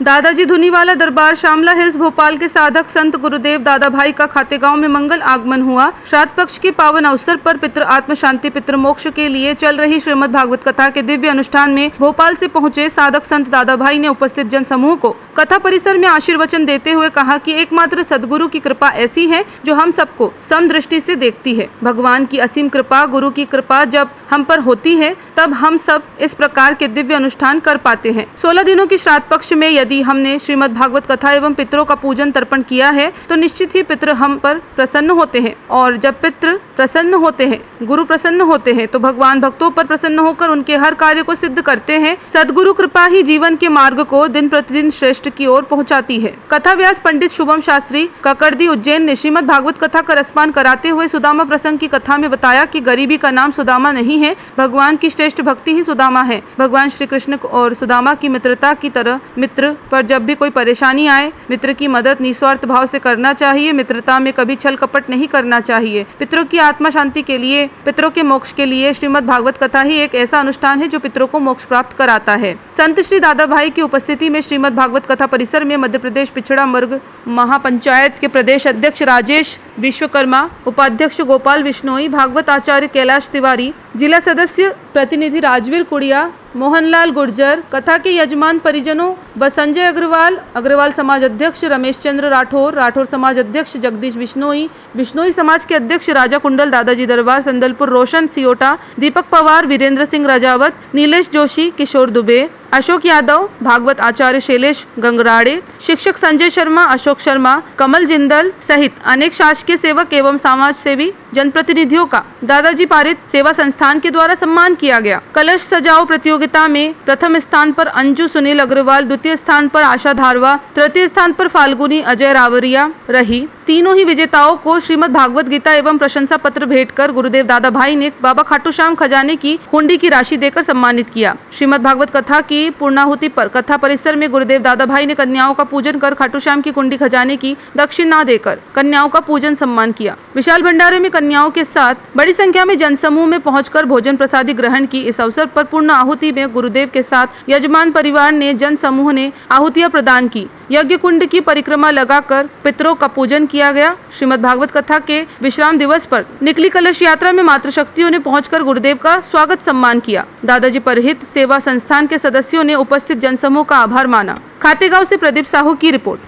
दादाजी धुनीवाला दरबार शामला हिल्स भोपाल के साधक संत गुरुदेव दादा भाई का खातेगांव में मंगल आगमन हुआ। श्राद्ध पक्ष के पावन अवसर पर पितृ आत्म शांति पितृ मोक्ष के लिए चल रही श्रीमद् भागवत कथा के दिव्य अनुष्ठान में भोपाल से पहुंचे साधक संत दादा भाई ने उपस्थित जन समूह को कथा परिसर में आशीर्वचन देते हुए कहा कि एकमात्र सदगुरु की कृपा ऐसी है जो हम सबको समदृष्टि से देखती है। भगवान की असीम कृपा, गुरु की कृपा जब हम पर होती है तब हम सब इस प्रकार के दिव्य अनुष्ठान कर पाते हैं। 16 दिनों की श्राद्ध पक्ष में यदि हमने श्रीमद् भागवत कथा एवं पितरों का पूजन तर्पण किया है तो निश्चित ही पितृ हम पर प्रसन्न होते हैं, और जब पितृ प्रसन्न होते हैं, गुरु प्रसन्न होते हैं तो भगवान भक्तों पर प्रसन्न होकर उनके हर कार्य को सिद्ध करते हैं। सदगुरु कृपा ही जीवन के मार्ग को दिन प्रतिदिन श्रेष्ठ की ओर पहुंचाती है। कथा व्यास पंडित शुभम शास्त्री ककड़दी उज्जैन ने श्रीमद् भागवत कथा का रसपान कराते हुए सुदामा प्रसंग की कथा में बताया कि गरीबी का नाम सुदामा नहीं है, भगवान की श्रेष्ठ भक्ति ही सुदामा है। भगवान श्री कृष्ण और सुदामा की मित्रता की तरह मित्र पर जब भी कोई परेशानी आए, मित्र की मदद निस्वार्थ भाव से करना चाहिए। मित्रता में कभी छल कपट नहीं करना चाहिए। पितरों की आत्मा शांति के लिए, पितरों के मोक्ष के लिए श्रीमद् भागवत कथा ही एक ऐसा अनुष्ठान है जो पितरों को मोक्ष प्राप्त कराता है। संत श्री दादा भाई की उपस्थिति में श्रीमद् भागवत कथा परिसर में मध्य प्रदेश पिछड़ा वर्ग महापंचायत के प्रदेश अध्यक्ष राजेश विश्वकर्मा, उपाध्यक्ष गोपाल विश्नोई, भागवत आचार्य कैलाश तिवारी, जिला सदस्य प्रतिनिधि राजवीर कुड़िया, मोहनलाल गुर्जर, कथा के यजमान परिजनों व संजय अग्रवाल समाज अध्यक्ष रमेश चंद्र राठौर समाज अध्यक्ष जगदीश बिश्नोई समाज के अध्यक्ष राजा कुंडल, दादाजी दरबार संदलपुर रोशन सियोटा, दीपक पवार, वीरेंद्र सिंह राजावत, नीलेश जोशी, किशोर दुबे, अशोक यादव, भागवत आचार्य शैलेश गंगराड़े, शिक्षक संजय शर्मा, अशोक शर्मा, कमल जिंदल सहित अनेक शासकीय सेवक एवं समाज सेवी जनप्रतिनिधियों का दादाजी पारित सेवा संस्थान के द्वारा सम्मान किया गया। कलश सजाओ प्रतियोगिता में प्रथम स्थान पर अंजू सुनील अग्रवाल, द्वितीय स्थान पर आशा धारवा, तृतीय स्थान पर फाल्गुनी अजय रावरिया रही। तीनों ही विजेताओं को श्रीमद् भागवत गीता एवं प्रशंसा पत्र भेंट कर गुरुदेव दादा भाई ने बाबा खाटू श्याम खजाने की हुंडी की राशि देकर सम्मानित किया। श्रीमद् भागवत कथा की पूर्णाहुति पर कथा परिसर में गुरुदेव दादा भाई ने कन्याओं का पूजन कर खाटू श्याम की कुंडी खजाने की दक्षिणा देकर कन्याओं का पूजन सम्मान किया। विशाल भंडारे में कन्याओं के साथ बड़ी संख्या में जनसमूह में पहुंचकर भोजन प्रसादी ग्रहण की। इस अवसर पर पूर्ण आहुति में गुरुदेव के साथ यजमान परिवार ने जन समूह ने आहुतियां प्रदान की। यज्ञ कुंड की परिक्रमा लगाकर पितरों का पूजन किया गया। श्रीमद् भागवत कथा के विश्राम दिवस पर निकली कलश यात्रा में मातृशक्तियों ने पहुंचकर गुरुदेव का स्वागत सम्मान किया। दादाजी परहित सेवा संस्थान के सदस्यों ने उपस्थित जनसमूह का आभार माना। खातेगांव से प्रदीप साहू की रिपोर्ट।